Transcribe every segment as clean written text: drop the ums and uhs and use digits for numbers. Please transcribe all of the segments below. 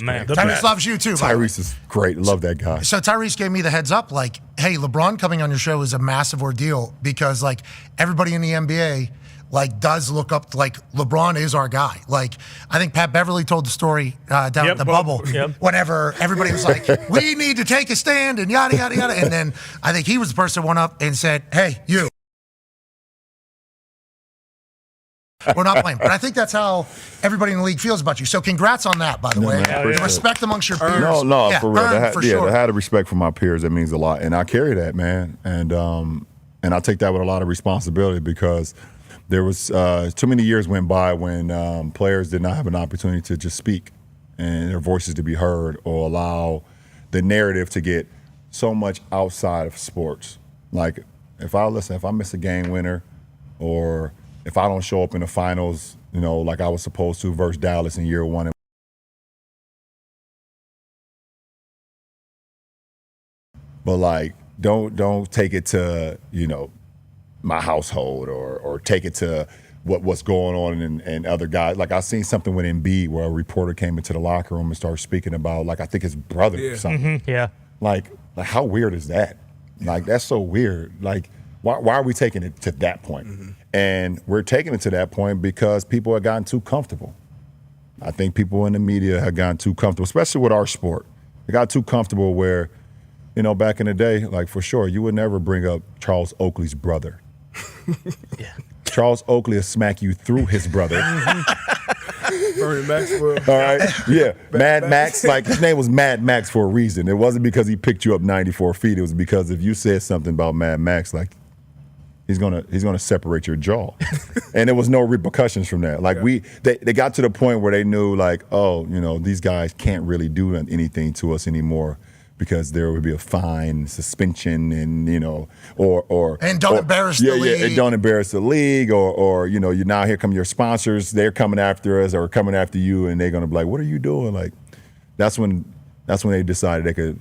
The man. Tyrese loves you too. Tyrese is great. Love that guy. So Tyrese gave me the heads up, like, hey, LeBron coming on your show is a massive ordeal because, like, everybody in the NBA, like, does look up, like, LeBron is our guy. Like, I think Pat Beverly told the story down at the bubble whenever everybody was like, we need to take a stand and yada, yada, yada. And then I think he was the person who went up and said, hey, you. We're not playing. But I think that's how everybody in the league feels about you. So congrats on that, by the way. Man, the respect amongst your peers. No, for real. Sure. To have the respect for my peers, that means a lot. And I carry that, man. And I take that with a lot of responsibility because there was too many years went by when players did not have an opportunity to just speak and their voices to be heard or allow the narrative to get so much outside of sports. Like, if I miss a game winner or if I don't show up in the finals, like I was supposed to versus Dallas in year one. But like, don't take it to, my household or take it to what's going on and other guys. Like I seen something with Embiid where a reporter came into the locker room and started speaking about, like, I think his brother or something. Yeah. Like how weird is that? Like, that's so weird. Like, why are we taking it to that point? And we're taking it to that point because people have gotten too comfortable. I think people in the media have gotten too comfortable, especially with our sport. They got too comfortable where, back in the day, like, for sure, you would never bring up Charles Oakley's brother. Charles Oakley will smack you through his brother. Bernie Maxwell. All right? Yeah. Mad Max. Like, his name was Mad Max for a reason. It wasn't because he picked you up 94 feet. It was because if you said something about Mad Max, like, he's gonna separate your jaw. And there was no repercussions from that. Like, they got to the point where they knew, like, oh, these guys can't really do anything to us anymore because there would be a fine, suspension, and don't embarrass the league. Yeah, and don't embarrass the league, or you now here come your sponsors. They're coming after us or coming after you, and they're gonna be like, what are you doing? Like, that's when they decided they could,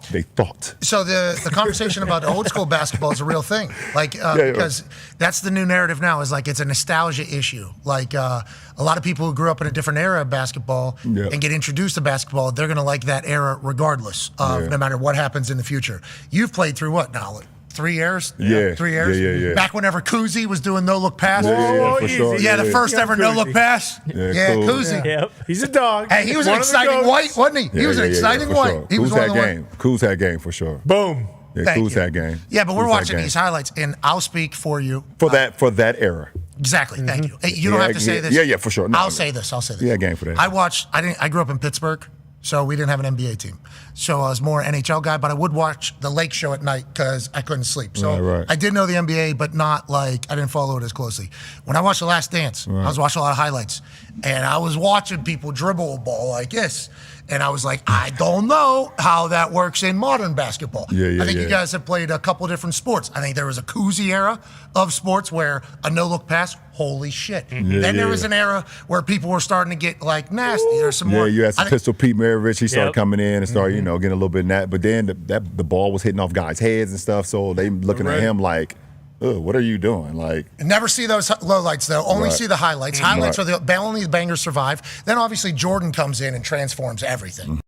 they thought. So the conversation about old school basketball is a real thing. Like, because that's the new narrative now, is like it's a nostalgia issue. Like a lot of people who grew up in a different era of basketball and get introduced to basketball, they're going to like that era regardless of no matter what happens in the future. You've played through what now? 3 years? 3 years? Yeah. Back whenever Kuzi was doing no-look pass? Yeah, for sure. Yeah, the first ever no-look pass? Yeah, cool. Kuzi. Yep. He's a dog. Hey, he was an exciting white, wasn't he? He was an exciting white. Sure. He was Kuz had game. Kuz had game for sure. Boom. Yeah, Kuz had game. Yeah, but we're watching these highlights, and I'll speak for you. For that era. Exactly. Thank you. Hey, you don't have to say this. Yeah, for sure. No, I'll say this. Yeah, game for that. I grew up in Pittsburgh, so we didn't have an NBA team. So I was more an NHL guy, but I would watch the Lake Show at night because I couldn't sleep. So I did know the NBA, but not like, I didn't follow it as closely. When I watched The Last Dance, I was watching a lot of highlights, and I was watching people dribble a ball like this. And I was like, I don't know how that works in modern basketball. I think you guys have played a couple different sports. I think there was a Kuzi era of sports where a no-look pass, holy shit. Then there was an era where people were starting to get like nasty. There's some more. Yeah, you had some Pistol Pete Maravich. He started coming in and started, getting a little bit in that. But then the ball was hitting off guys' heads and stuff. So they looking at him like, ugh, what are you doing? Like, never see those lowlights though. Only see the highlights. Highlights are only the bangers survive. Then obviously Jordan comes in and transforms everything.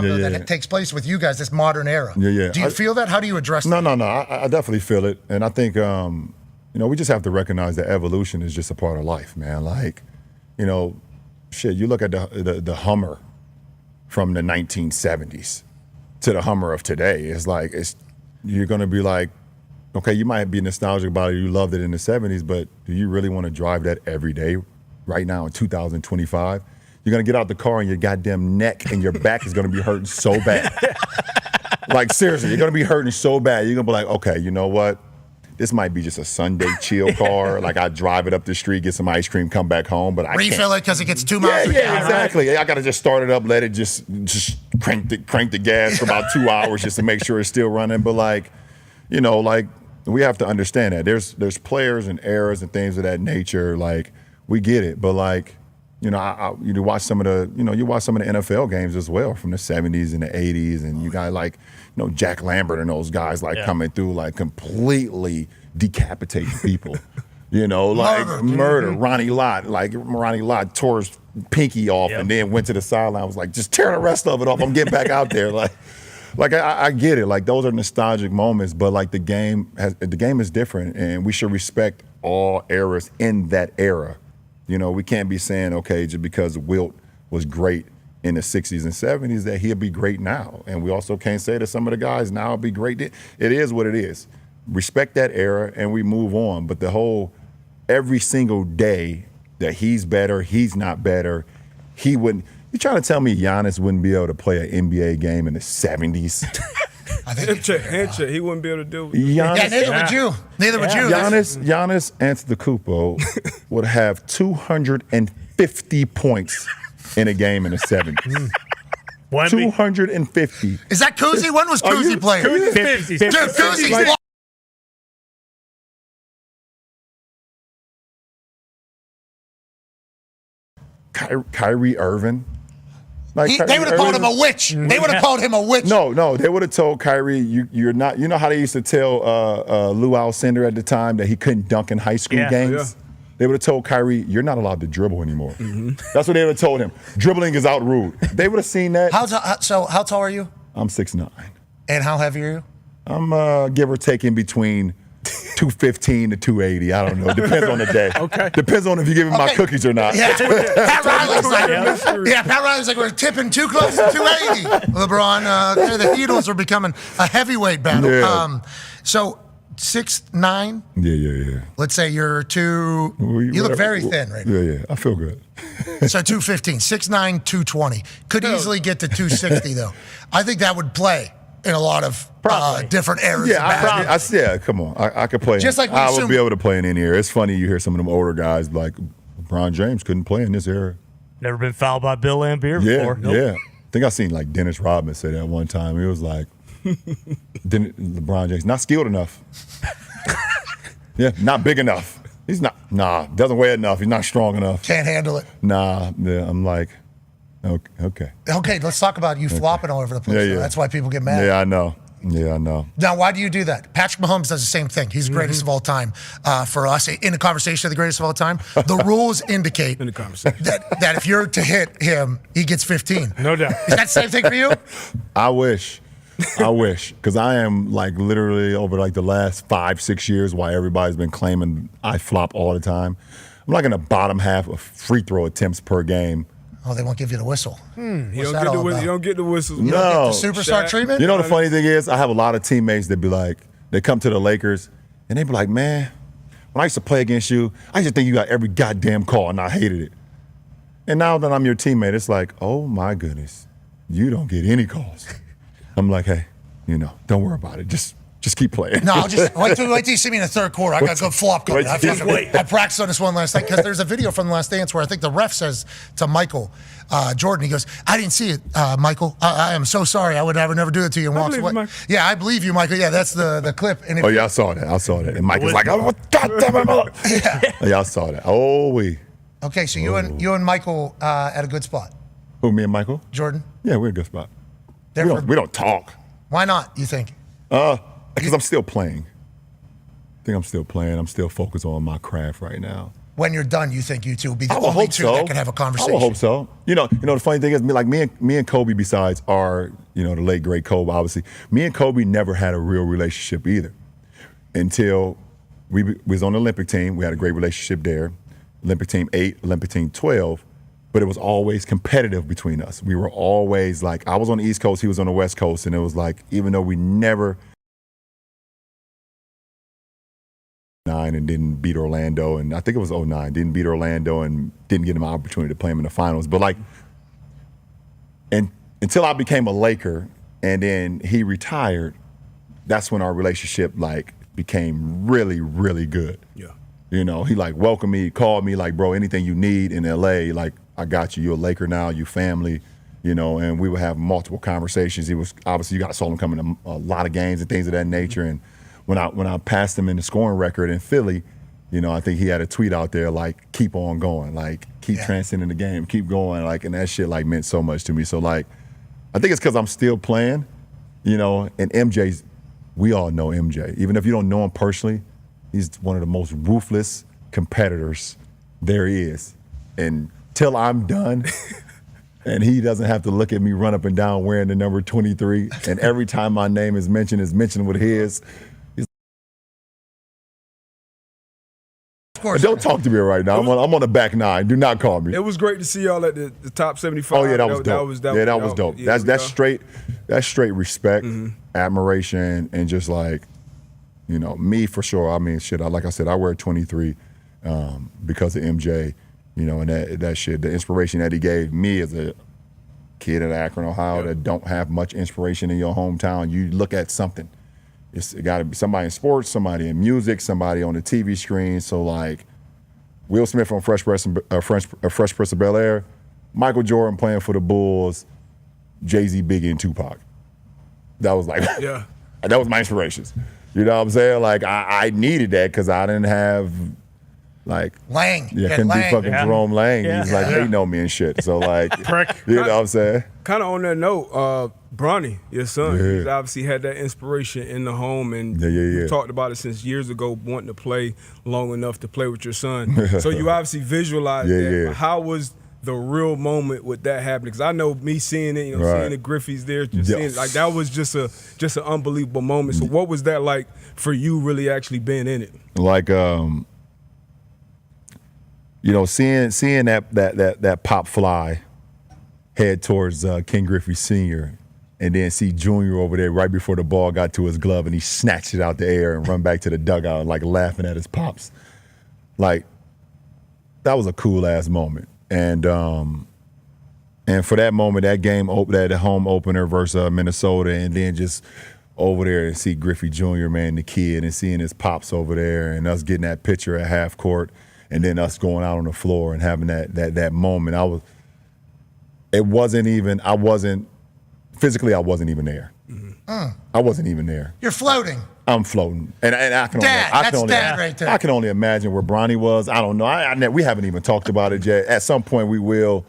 That it takes place with you guys, this modern era. Do you feel that? How do you address that? No. I definitely feel it, and I think we just have to recognize that evolution is just a part of life, man. Like, shit. You look at the Hummer from the 1970s to the Hummer of today. It's like you're gonna be like, okay, you might be nostalgic about it. You loved it in the 70s, but do you really want to drive that every day, right now in 2025? You're going to get out the car and your goddamn neck and your back is going to be hurting so bad. Like, seriously, you're going to be hurting so bad. You're going to be like, okay, you know what? This might be just a Sunday chill car. Like, I drive it up the street, get some ice cream, come back home, but I can't. Refill it because it gets 2 miles. Yeah, exactly. Right? I got to just start it up, let it just crank the gas for about 2 hours just to make sure it's still running. But like we have to understand that there's players and eras and things of that nature. Like, we get it, but like, you know, you watch some of the NFL games as well from the 70s and the 80s, and you got like, you know, Jack Lambert and those guys like coming through like completely decapitating people. You know, like murder. Ronnie Lott tore his pinky off and then went to the sideline. Was like, just tear the rest of it off. I'm getting back out there. Like I get it. Like those are nostalgic moments, but like the game is different, and we should respect all eras in that era. You know, we can't be saying, okay, just because Wilt was great in the 60s and 70s that he'll be great now. And we also can't say that some of the guys now will be great. It is what it is. Respect that era and we move on. But the whole every single day that he's better, he's not better, he wouldn't. You trying to tell me Giannis wouldn't be able to play an NBA game in the 70s? I think handshake. He wouldn't be able to do it. Giannis, neither would you. Neither would you. Giannis Antetokounmpo would have 250 points in a game in the 70s. 250. Is that Kuzi? When was Kuzi playing? Kuzi's 50. Dude, Kuzi's Kyrie Irving. Like they would have called him a witch. They would have called him a witch. No, they would have told Kyrie, you're not. You know how they used to tell Lou Alcindor at the time that he couldn't dunk in high school games? Yeah. They would have told Kyrie, you're not allowed to dribble anymore. That's what they would have told him. Dribbling is out rude. They would have seen that. How tall are you? I'm 6'9". And how heavy are you? I'm give or take in between 215 to 280. I don't know. Depends on the day. Okay. Depends on if you give me my cookies or not. Yeah. Pat Riley's like, we're tipping too close to 280. LeBron, the Heatles are becoming a heavyweight battle. Yeah. So 6'9". Yeah. Let's say you're you look very thin right now. Yeah. I feel good. So 215, 6'9", 220. Could easily get to 260 though. I think that would play in a lot of different eras. Yeah, come on. I could play. Just like I would be able to play in any era. It's funny you hear some of them older guys like LeBron James couldn't play in this era. Never been fouled by Bill Laimbeer before. Nope. Yeah. I think I seen like Dennis Rodman say that one time. He was like, LeBron James not skilled enough. Yeah, not big enough. He's not. Nah, doesn't weigh enough. He's not strong enough. Can't handle it. Nah. Yeah, I'm like. Okay. Okay, let's talk about you flopping all over the place. Yeah. That's why people get mad. Yeah, I know. Now, why do you do that? Patrick Mahomes does the same thing. He's the greatest of all time for us. In the conversation of the greatest of all time, the rules indicate that if you're to hit him, he gets 15. No doubt. Is that the same thing for you? I wish. Because I am like literally over like the last 5-6 years why everybody's been claiming I flop all the time. I'm like in the bottom half of free throw attempts per game. Oh, they won't give you the whistle. You don't get the whistles. You don't get the superstar treatment? You know the funny thing is, I have a lot of teammates that be like, they come to the Lakers, and they be like, man, when I used to play against you, I used to think you got every goddamn call, and I hated it. And now that I'm your teammate, it's like, oh my goodness, you don't get any calls. I'm like, hey, don't worry about it. Just keep playing. No, just wait till you see me in the third quarter. I got a good flop coming. I practiced on this one last night because there's a video from The Last Dance where I think the ref says to Michael Jordan, he goes, I didn't see it, Michael. I am so sorry. I would never do it to you. And walks away. Yeah, I believe you, Michael. Yeah, that's the clip. And I saw that. And Michael's like, oh, God damn it. Yeah, I saw that. Oh, Okay, so you and Michael at a good spot. Who, me and Michael? Jordan? Yeah, we're in a good spot. We don't talk. Why not, you think? Because I'm still playing. I think I'm still playing. I'm still focused on my craft right now. When you're done, you think you two will be the only two that can have a conversation? I hope so. The funny thing is, me and Kobe, besides our, the late great Kobe, obviously, me and Kobe never had a real relationship either. Until we was on the Olympic team. We had a great relationship there. Olympic team 8, Olympic team 12. But it was always competitive between us. We were always like, I was on the East Coast, he was on the West Coast, and it was like, even though we never and didn't beat Orlando, and I think it was 09, didn't beat Orlando and didn't get him an opportunity to play him in the finals. But like, and until I became a Laker and then he retired, that's when our relationship like became really, really good. Yeah. He like welcomed me, called me like, bro, anything you need in LA, like I got you. You're a Laker now, you family, and we would have multiple conversations. He was obviously, saw him coming to a lot of games and things of that nature. And when I passed him in the scoring record in Philly, I think he had a tweet out there like, keep on going, like, keep transcending the game, keep going, like, and that shit, like, meant so much to me. So, like, I think it's because I'm still playing, and MJ's, we all know MJ. Even if you don't know him personally, he's one of the most ruthless competitors there is. And till I'm done, and he doesn't have to look at me run up and down wearing the number 23, and every time my name is mentioned with his. Don't talk to me right now. I'm on the back nine. Do not call me. It was great to see y'all at the top 75. Oh yeah, that was dope. That was dope. Yeah, that's straight respect, admiration, and just like, me for sure. I mean, shit. Like I said, I wear 23 because of MJ. And that shit, the inspiration that he gave me as a kid in Akron, Ohio, that don't have much inspiration in your hometown. You look at something. It's got to be somebody in sports, somebody in music, somebody on the TV screen. So like Will Smith on Fresh Prince of Bel-Air, Michael Jordan playing for the Bulls, Jay-Z, Biggie, and Tupac. That was like, that was my inspirations. You know what I'm saying? Like I needed that because I didn't have like Lang. Yeah, couldn't be fucking Jerome Lang. He's like hating on me and shit. So like, you know what I'm saying? Kind of on that note, Bronny, your son, he's obviously had that inspiration in the home, and you talked about it since years ago, wanting to play long enough to play with your son. So you obviously visualized that. How was the real moment with that happening? Because I know me seeing it, seeing the Griffeys there, seeing, like that was just an unbelievable moment. So what was that like for you, really actually being in it? Like, seeing that pop fly head towards King Griffey Sr. and then see Junior over there right before the ball got to his glove and he snatched it out the air and run back to the dugout like laughing at his pops. Like, that was a cool ass moment. And for that moment, that game, that home opener versus Minnesota, and then just over there and see Griffey Jr., man, the kid, and seeing his pops over there and us getting that picture at half court, and then us going out on the floor and having that moment. I wasn't even there. I wasn't even there. You're floating. I'm floating. And I can right there. I can only imagine where Bronny was. I don't know. We haven't even talked about it yet. At some point we will,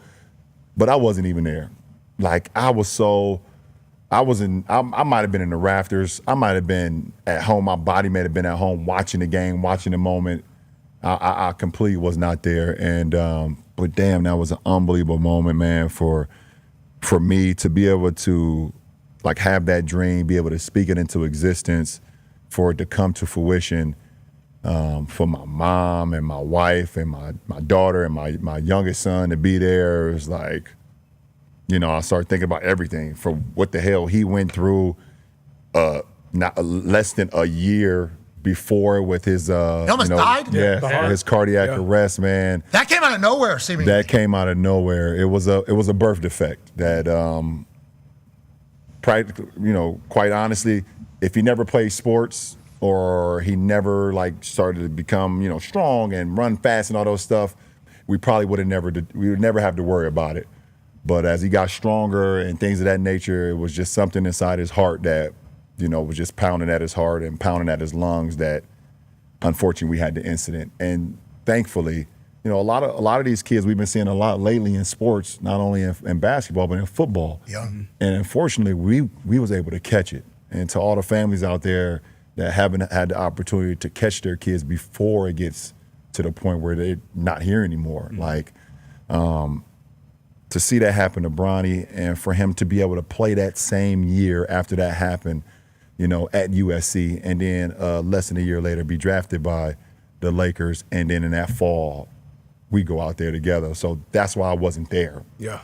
but I wasn't even there. Like I might have been in the rafters. I might have been at home. My body may have been at home watching the game, watching the moment. I completely was not there, and but damn, that was an unbelievable moment, man. For me to be able to like have that dream, be able to speak it into existence, for it to come to fruition, for my mom and my wife and my daughter and my youngest son to be there, it was like, I started thinking about everything from what the hell he went through, not less than a year before with his he almost died? His cardiac arrest, man. That came out of nowhere, seemingly. That came out of nowhere. It was a birth defect that quite honestly, if he never played sports or he never like started to become, strong and run fast and all those stuff, we probably would never have to worry about it. But as he got stronger and things of that nature, it was just something inside his heart that was just pounding at his heart and pounding at his lungs that, unfortunately, we had the incident. And thankfully, a lot of these kids we've been seeing a lot lately in sports, not only in basketball, but in football. Yeah. And unfortunately, we was able to catch it. And to all the families out there that haven't had the opportunity to catch their kids before it gets to the point where they're not here anymore. Like, to see that happen to Bronny and for him to be able to play that same year after that happened, at USC, and then less than a year later be drafted by the Lakers, and then in that fall, we go out there together. So that's why I wasn't there. Yeah.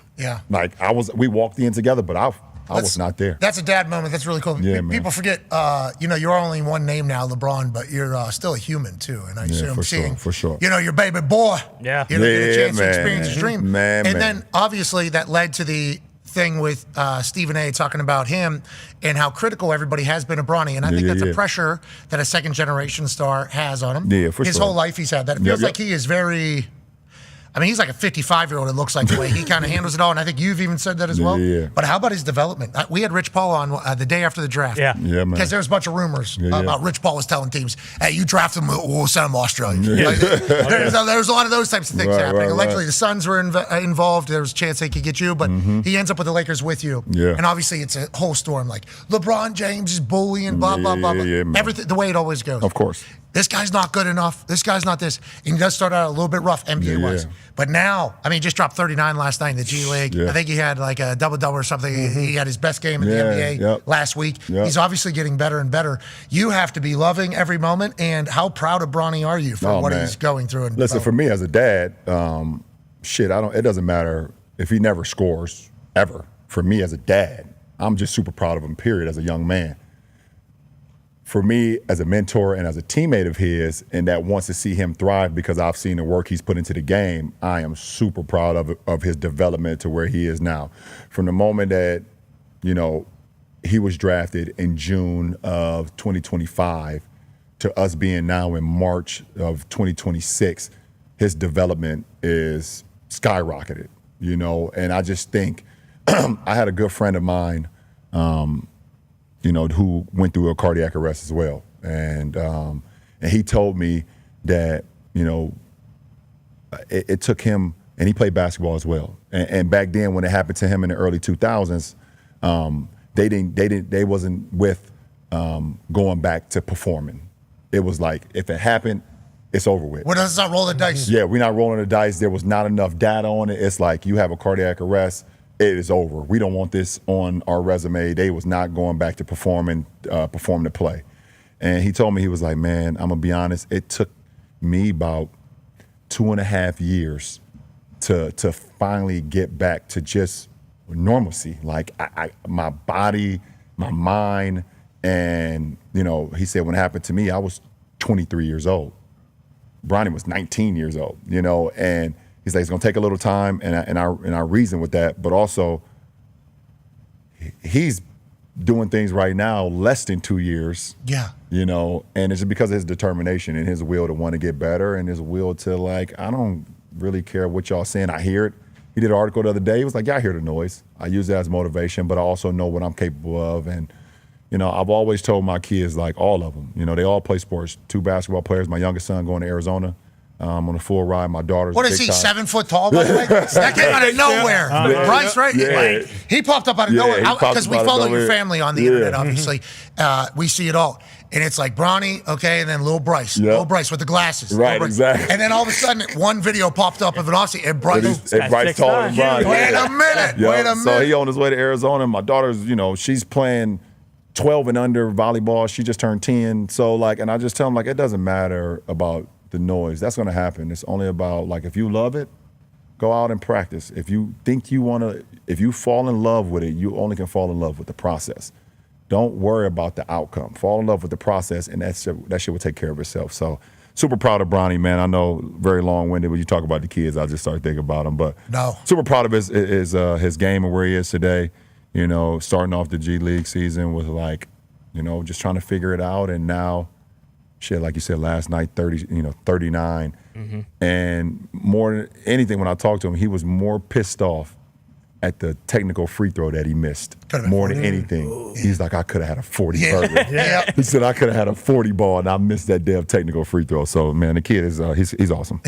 Like we walked in together, but I was not there. That's a dad moment. That's really cool. Yeah, People forget, you're only one name now, LeBron, but you're still a human too. And I assume seeing, for sure. Your baby boy, get a chance to experience his dream. Then obviously that led to the thing with Stephen A. talking about him and how critical everybody has been of Bronny. And I think that's a pressure that a second generation star has on him. Yeah, for His sure. whole life he's had that. It feels like he is very, I mean, he's like a 55-year-old, it looks like, the way he kind of handles it all. And I think you've even said that as well. Yeah. But how about his development? We had Rich Paul on the day after the draft. Yeah, man. Because there was a bunch of rumors about Rich Paul was telling teams, hey, you draft him, we'll send him to Australia. Like, there's a lot of those types of things happening. Allegedly, the Suns were involved. There was a chance they could get you, but he ends up with the Lakers with you. Yeah. And obviously, it's a whole storm. Like, LeBron James is bullying, blah, blah, blah. Everything, the way it always goes. Of course. This guy's not good enough. This guy's not this. And he does start out a little bit rough, NBA-wise. But now, I mean, he just dropped 39 last night in the G League. Yeah. I think he had like a double-double or something. He had his best game in the NBA last week. He's obviously getting better and better. You have to be loving every moment. And how proud of Bronny are you for what he's going through? And listen, for me as a dad, it doesn't matter if he never scores, ever. For me as a dad, I'm just super proud of him, period, as a young man. For me, as a mentor and as a teammate of his, and that wants to see him thrive because I've seen the work he's put into the game, I am super proud of his development to where he is now. From the moment that, he was drafted in June of 2025 to us being now in March of 2026, his development is skyrocketed, and I just think I had a good friend of mine, who went through a cardiac arrest as well. And he told me that, it took him, and he played basketball as well. And back then when it happened to him in the early 2000s, they wasn't with going back to performing. It was like, if it happened, it's over with. Well, let's not roll the dice. Yeah, we're not rolling the dice. There was not enough data on it. It's like, you have a cardiac arrest, it is over. We don't want this on our resume. They was not going back to perform the play. And he told me, he was like, man, I'm going to be honest, it took me about 2.5 years to finally get back to just normalcy. Like, my body, my mind, and, he said when it happened to me, I was 23 years old. Bronny was 19 years old, and he's like, it's gonna take a little time, and I reason with that, but also he's doing things right now less than 2 years. Yeah. And it's because of his determination and his will to want to get better and his will to, like, I don't really care what y'all saying. I hear it. He did an article the other day. He was like, yeah, I hear the noise. I use that as motivation, but I also know what I'm capable of. And, I've always told my kids, like, all of them, they all play sports. 2 basketball players. My youngest son going to Arizona. On a full ride. My daughter's What is he, 7 foot tall, by the way? That came out of nowhere. Bryce, right? Yeah. He popped up out of nowhere. Because we follow your family on the internet, obviously. We see it all. And it's like Bronny, okay, and then Lil Bryce. Lil Bryce with the glasses. Right, exactly. And then all of a sudden, one video popped up of an Aussie, and Bryce. And Bryce taller than Bronny. Wait a minute. Wait a minute. So he on his way to Arizona. My daughter's, she's playing 12 and under volleyball. She just turned 10. So, like, and I just tell him, like, it doesn't matter about the noise. That's going to happen. It's only about, like, if you love it, go out and practice. If you think you want to, if you fall in love with it, you only can fall in love with the process. Don't worry about the outcome. Fall in love with the process, and that shit will take care of itself. So, super proud of Bronny, man. I know, very long-winded when you talk about the kids. I just started thinking about them, but super proud of his game and where he is today. Starting off the G League season with, like, just trying to figure it out, and now, shit, like you said last night, 39. And more than anything, when I talked to him, he was more pissed off at the technical free throw that he missed. More than anything. Ooh. He's like, I could have had a 40 burger. He said, I could have had a 40 ball, and I missed that damn technical free throw. So, man, the kid is he's awesome.